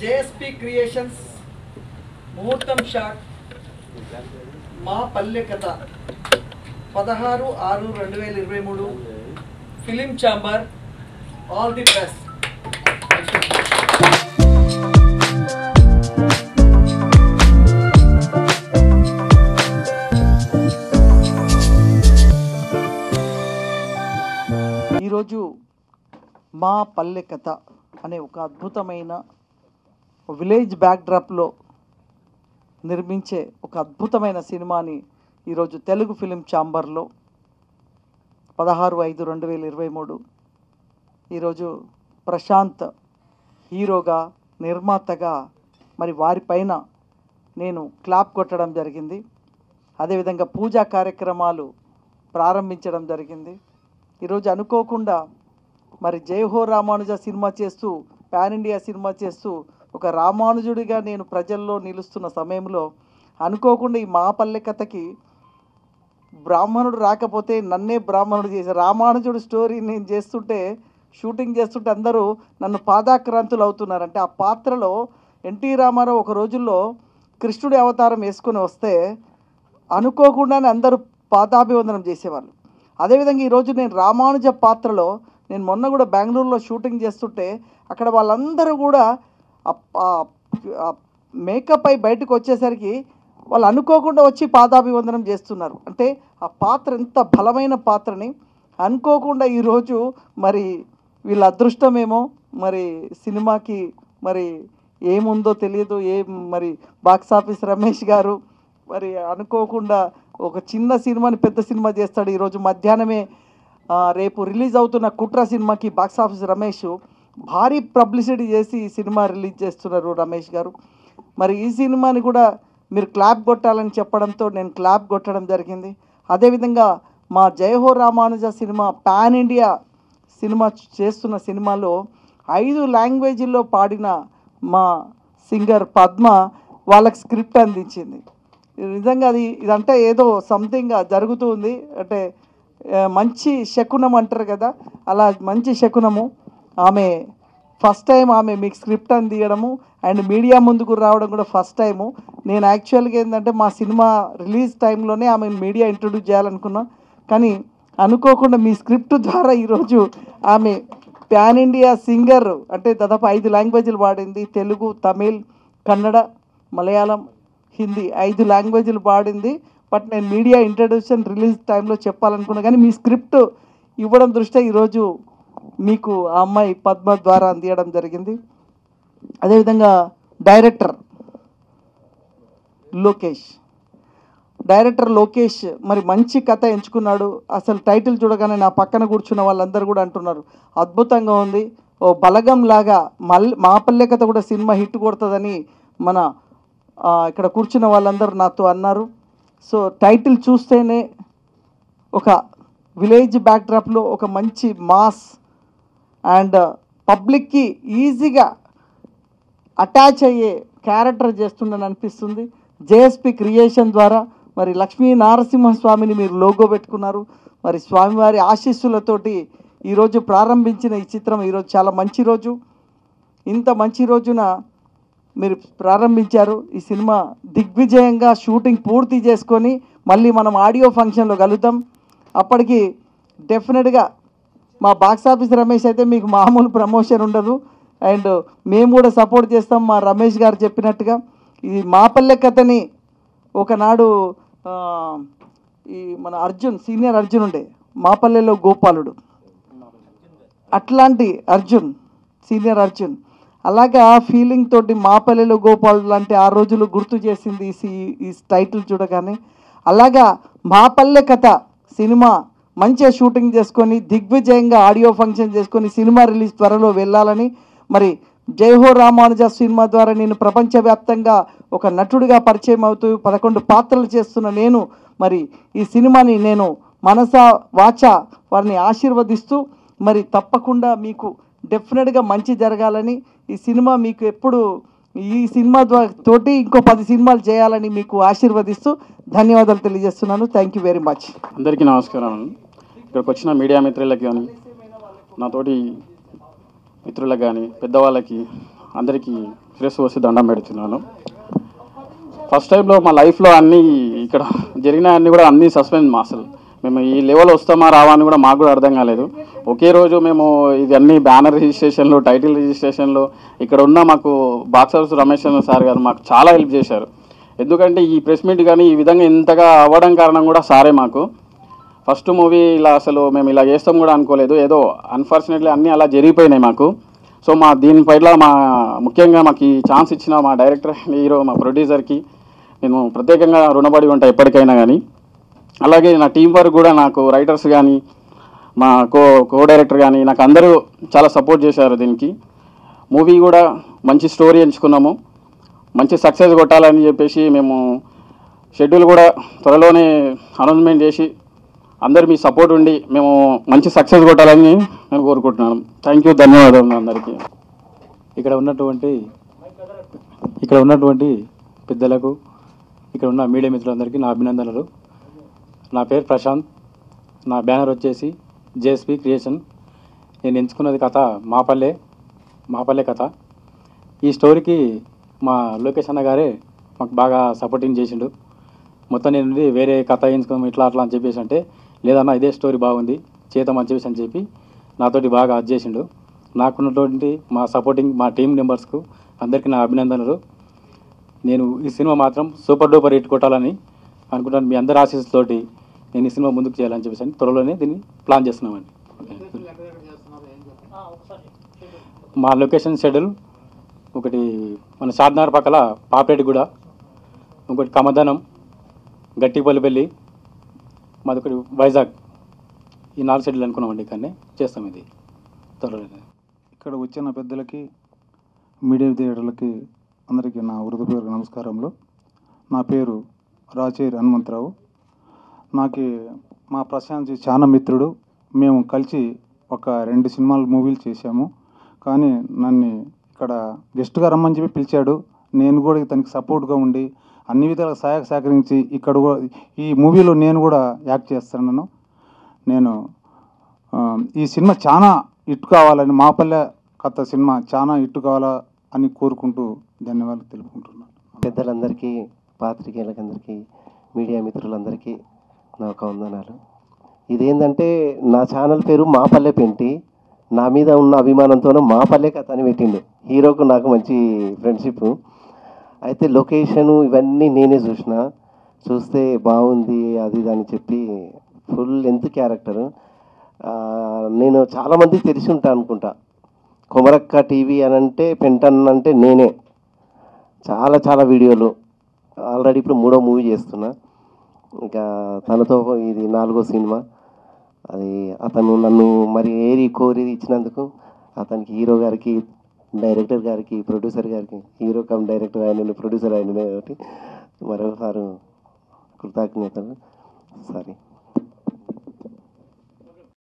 JSP Creations ముహూర్తం shot మా పల్లె కథ 16/6/2023 film chamber all the best. ఈరోజు మా పల్లె కథ అనే ఒక అద్భుతమైన విలేజ్ బ్యాక్డ్రాప్లో నిర్మించే ఒక అద్భుతమైన సినిమాని ఈరోజు తెలుగు ఫిలిం ఛాంబర్లో 16/5/2023 ఈరోజు ప్రశాంత్ హీరోగా నిర్మాతగా మరి వారిపైన నేను క్లాప్ కొట్టడం జరిగింది. అదేవిధంగా పూజా కార్యక్రమాలు ప్రారంభించడం జరిగింది. ఈరోజు అనుకోకుండా మరి జై హో రామానుజ సినిమా చేస్తూ పాన్ ఇండియా సినిమా చేస్తూ ఒక రామానుజుడిగా నేను ప్రజల్లో నిలుస్తున్న సమయంలో అనుకోకుండా ఈ మా పల్లె కథకి బ్రాహ్మణుడు రాకపోతే నన్నే బ్రాహ్మణుడు చేశారు. రామానుజుడు స్టోరీ నేను చేస్తుంటే షూటింగ్ చేస్తుంటే అందరూ నన్ను పాదాక్రాంతులు అవుతున్నారు. అంటే ఆ పాత్రలో ఎన్టీ రామారావు ఒక రోజుల్లో కృష్ణుడి అవతారం వేసుకొని వస్తే అనుకోకుండానే అందరూ పాదాభివందనం చేసేవాళ్ళు. అదేవిధంగా ఈరోజు నేను రామానుజ పాత్రలో నేను మొన్న కూడా బెంగళూరులో షూటింగ్ చేస్తుంటే అక్కడ వాళ్ళందరూ కూడా మేకప్ అయి బయటకు వచ్చేసరికి వాళ్ళు అనుకోకుండా వచ్చి పాదాభివందనం చేస్తున్నారు. అంటే ఆ పాత్ర ఎంత బలమైన పాత్రని అనుకోకుండా ఈరోజు మరి వీళ్ళ అదృష్టమేమో మరి సినిమాకి మరి ఏముందో తెలియదు. మరి బాక్స్ ఆఫీస్ రమేష్ గారు మరి అనుకోకుండా ఒక చిన్న సినిమాని పెద్ద సినిమా చేస్తాడు. ఈరోజు మధ్యాహ్నమే రేపు రిలీజ్ అవుతున్న కుట్ర సినిమాకి బాక్స్ ఆఫీస్ రమేష్ భారీ పబ్లిసిటీ చేసి ఈ సినిమా రిలీజ్ చేస్తున్నారు రమేష్ గారు. మరి ఈ సినిమాని కూడా మీరు క్లాప్ కొట్టాలని చెప్పడంతో నేను క్లాప్ కొట్టడం జరిగింది. అదేవిధంగా మా జై హో Ramanuja cinema pan India cinema చేస్తున్న సినిమాలో 5 లాంగ్వేజ్ల్లో పాడిన మా సింగర్ పద్మ వాళ్ళకి స్క్రిప్ట్ అందించింది. నిజంగా ఇదంటే ఏదో సంథింగ్ జరుగుతుంది, అంటే మంచి శకునం అంటారు కదా, అలా మంచి శకునము. ఆమె ఫస్ట్ టైం ఆమె మీకు స్క్రిప్ట్ అందియడము అండ్ మీడియా ముందుకు రావడం కూడా ఫస్ట్ టైము. నేను యాక్చువల్గా ఏంటంటే మా సినిమా రిలీజ్ టైంలోనే ఆమె మీడియా ఇంట్రొడ్యూస్ చేయాలనుకున్నా, కానీ అనుకోకుండా మీ స్క్రిప్ట్ ద్వారా ఈరోజు ఆమె పాన్ ఇండియా సింగర్, అంటే దాదాపు 5 లాంగ్వేజ్లు పాడింది. తెలుగు, తమిళ్, కన్నడ, మలయాళం, హిందీ 5 లాంగ్వేజ్లు పాడింది. బట్ నేను మీడియా ఇంట్రడ్యూషన్ రిలీజ్ టైంలో చెప్పాలనుకున్నా, కానీ మీ స్క్రిప్ట్ ఇవ్వడం దృష్ట్యా ఈరోజు మీకు ఆ అమ్మాయి పద్మ ద్వారా అందియడం జరిగింది. అదేవిధంగా డైరెక్టర్ లోకేష్ మరి మంచి కథ ఎంచుకున్నాడు. అసలు టైటిల్ చూడగానే నా పక్కన కూర్చున్న వాళ్ళందరూ కూడా అంటున్నారు అద్భుతంగా ఉంది, ఓ బలగం లాగా మా పల్లె కథ కూడా సినిమా హిట్ కొడుతుందని మన ఇక్కడ కూర్చున్న వాళ్ళందరూ నాతో అన్నారు. సో టైటిల్ చూస్తేనే ఒక విలేజ్ బ్యాక్డ్రాప్లో ఒక మంచి మాస్ అండ్ పబ్లిక్కి ఈజీగా అటాచ్ అయ్యే క్యారెక్టర్ చేస్తుందని అనిపిస్తుంది. JSP క్రియేషన్ ద్వారా మరి లక్ష్మీ నారసింహస్వామిని మీరు లోగో పెట్టుకున్నారు. మరి స్వామివారి ఆశీస్సులతోటి ఈరోజు ప్రారంభించిన ఈ చిత్రం ఈరోజు చాలా మంచి రోజు. ఇంత మంచి రోజున మీరు ప్రారంభించారు. ఈ సినిమా దిగ్విజయంగా షూటింగ్ పూర్తి చేసుకొని మళ్ళీ మనం ఆడియో ఫంక్షన్లో కలుద్దాం. అప్పటికి డెఫినెట్గా మా బాక్స్ ఆఫీస్ రమేష్ అయితే మీకు మామూలు ప్రమోషన్ ఉండదు. అండ్ మేము కూడా సపోర్ట్ చేస్తాం. మా రమేష్ గారు చెప్పినట్టుగా ఈ మాపల్లె కథని ఒకనాడు ఈ మన అర్జున్, సీనియర్ అర్జున్ ఉండే మాపల్లెలో గోపాలుడు, అట్లాంటి అర్జున్, సీనియర్ అర్జున్, అలాగే ఆ ఫీలింగ్ తోటి మాపల్లెలో గోపాలుడు లాంటి ఆ రోజులు గుర్తు చేసింది ఈ టైటిల్ చూడగానే. అలాగా మాపల్లె కథ సినిమా మంచిగా షూటింగ్ చేసుకొని దిగ్విజయంగా ఆడియో ఫంక్షన్ చేసుకొని సినిమా రిలీజ్ త్వరలో వెళ్ళాలని, మరి జైహో రామానుజ సినిమా ద్వారా నేను ప్రపంచవ్యాప్తంగా ఒక నటుడిగా పరిచయం అవుతూ 11 పాత్రలు చేస్తున్న నేను మరి ఈ సినిమాని నేను మనసా వాచ వారిని ఆశీర్వదిస్తూ మరి తప్పకుండా మీకు డెఫినెట్గా మంచి జరగాలని, ఈ సినిమా మీకు ఎప్పుడు ఈ సినిమా తోటి ఇంకో 10 సినిమాలు చేయాలని మీకు ఆశీర్వదిస్తూ ధన్యవాదాలు తెలియజేస్తున్నాను. Thank you very much. అందరికీ నమస్కారం. ఇక్కడికి వచ్చిన మీడియా మిత్రులకు కానీ, నాతోటి మిత్రులకు కానీ, పెద్దవాళ్ళకి అందరికీ శిరస్సు వచ్చి దండం పెడుతున్నాను. ఫస్ట్ టైంలో మా లైఫ్లో అన్నీ ఇక్కడ జరిగిన అన్నీ కూడా అన్నీ సస్పెన్స్. అసలు మేము ఈ లెవెల్ వస్తామా రావా అని కూడా మాకు కూడా అర్థం కాలేదు. ఒకే రోజు మేము ఇది అన్ని బ్యానర్ రిజిస్ట్రేషన్లు, టైటిల్ రిజిస్ట్రేషన్లు ఇక్కడ ఉన్న మాకు బాక్స్ ఆఫీస్ రమేష్ సార్ గారు మాకు చాలా హెల్ప్ చేశారు. ఎందుకంటే ఈ ప్రెస్ మీట్ కానీ ఈ విధంగా ఇంతగా అవ్వడం కారణం కూడా సారే. మాకు ఫస్ట్ మూవీ ఇలా అసలు మేము ఇలా చేస్తాం కూడా అనుకోలేదు. ఏదో అన్ఫార్చునేట్లీ అన్నీ అలా జరిగిపోయినాయి మాకు. సో మా దీనిపైన ముఖ్యంగా మాకు ఈ ఛాన్స్ ఇచ్చిన మా డైరెక్టర్, హీరో, మా ప్రొడ్యూసర్కి నేను ప్రత్యేకంగా రుణపడి ఉంటా ఎప్పటికైనా కానీ. అలాగే నా టీం వర్క్ కూడా నాకు రైటర్స్ కానీ, మా కో డైరెక్టర్ కానీ నాకు అందరూ చాలా సపోర్ట్ చేశారు. దీనికి మూవీ కూడా మంచి స్టోరీ ఎంచుకున్నాము. మంచి సక్సెస్ కొట్టాలని చెప్పేసి మేము షెడ్యూల్ కూడా త్వరలోనే అనౌన్స్మెంట్ చేసి అందరు మీ సపోర్ట్ ఉండి మేము మంచి సక్సెస్ కొట్టాలని నేను కోరుకుంటున్నాను. థ్యాంక్ యూ, ధన్యవాదాలు అందరికీ. ఇక్కడ ఉన్నటువంటి పెద్దలకు, ఇక్కడ ఉన్న మీడియా మిత్రులందరికీ నా అభినందనలు. నా పేరు ప్రశాంత్. నా బ్యానర్ వచ్చేసి జేఎస్పీ క్రియేషన్. నేను ఎంచుకున్నది కథ మాపల్లె కథ. ఈ స్టోరీకి మా లోకేష్ అన్న గారే మాకు బాగా సపోర్టింగ్ చేసిండు. మొత్తం నేను వేరే కథ ఎంచుకున్నాం ఇట్లా అట్లా అని చెప్పేసి అంటే, లేదన్నా ఇదే స్టోరీ బాగుంది చేద్దాం అని చెప్పేసి అని చెప్పి నాతోటి బాగా అది చేసిండు. నాకున్నటువంటి మా సపోర్టింగ్ మా టీం మెంబర్స్కు అందరికీ నా అభినందనలు. నేను ఈ సినిమా మాత్రం సూపర్ డూపర్ హిట్ కొట్టాలని అనుకుంటాను. మీ అందరి ఆశీస్సుతోటి నేను ఈ సినిమా ముందుకు చేయాలని చెప్పేసి త్వరలోనే దీన్ని ప్లాన్ చేస్తున్నామండి. మా లొకేషన్ షెడ్యూల్ ఒకటి మన షాద్నగర్ పక్కల పాపరేటిగూడ, ఇంకోటి కమదనం, గట్టిపల్లిపల్లి, మాది ఒకటి వైజాగ్. ఈ 4 షెడ్యూల్ అనుకున్నామండి. ఇక్కడనే చేస్తాం ఇది త్వరలోనే. ఇక్కడ వచ్చిన పెద్దలకి, మీడియా థియేటర్లకి అందరికీ నా హృదయపూర్వక నమస్కారములు. నా పేరు రాచేరి హనుమంతరావు. నాకు మా ప్రశాంత్ చాలా మిత్రుడు. మేము కలిసి ఒక 2 సినిమాలు మూవీలు చేశాము. కానీ నన్ను ఇక్కడ గెస్ట్గా రమ్మని చెప్పి పిలిచాడు. నేను కూడా ఇతనికి సపోర్ట్గా ఉండి అన్ని విధాలుగా సహకరించి ఇక్కడ ఈ మూవీలో నేను కూడా యాక్ట్ చేస్తున్నాను. నేను ఈ సినిమా చాలా హిట్ కావాలని, మాపల్లె కథ సినిమా చాలా హిట్ కావాలా అని కోరుకుంటూ ధన్యవాదాలు తెలుపుకుంటున్నాను. పెద్దలందరికీ, పాత్రికేయులందరికీ, మీడియా మిత్రులందరికీ నా ఒక వందనాలు. ఇదేంటంటే నా ఛానల్ పేరు మాపల్లె పెంటి. నా మీద ఉన్న అభిమానంతోనే మాపల్లె కథ అని పెట్టిండు. హీరోకు నాకు మంచి ఫ్రెండ్షిప్. అయితే లొకేషను ఇవన్నీ నేనే చూస్తే బాగుంది అది ఇది అని చెప్పి ఫుల్ లెంత్ క్యారెక్టరు. నేను చాలామందికి తెలిసి ఉంటాను అనుకుంటా. కొమరక్క టీవీ అని అంటే పెంటన్ అంటే నేనే. చాలా వీడియోలు ఆల్రెడీ ఇప్పుడు 3వ మూవీ చేస్తున్నా. ఇంకా తనతో ఇది 4వ సినిమా. అది అతను నన్ను మరి కోరి ఇచ్చినందుకు అతనికి, హీరో గారికి, డైరెక్టర్ గారికి, ప్రొడ్యూసర్ గారికి, హీరో కమ్ డైరెక్టర్ ఆయన, ప్రొడ్యూసర్ ఆయన, కాబట్టి మరోసారి కృతజ్ఞతలు. సారీ.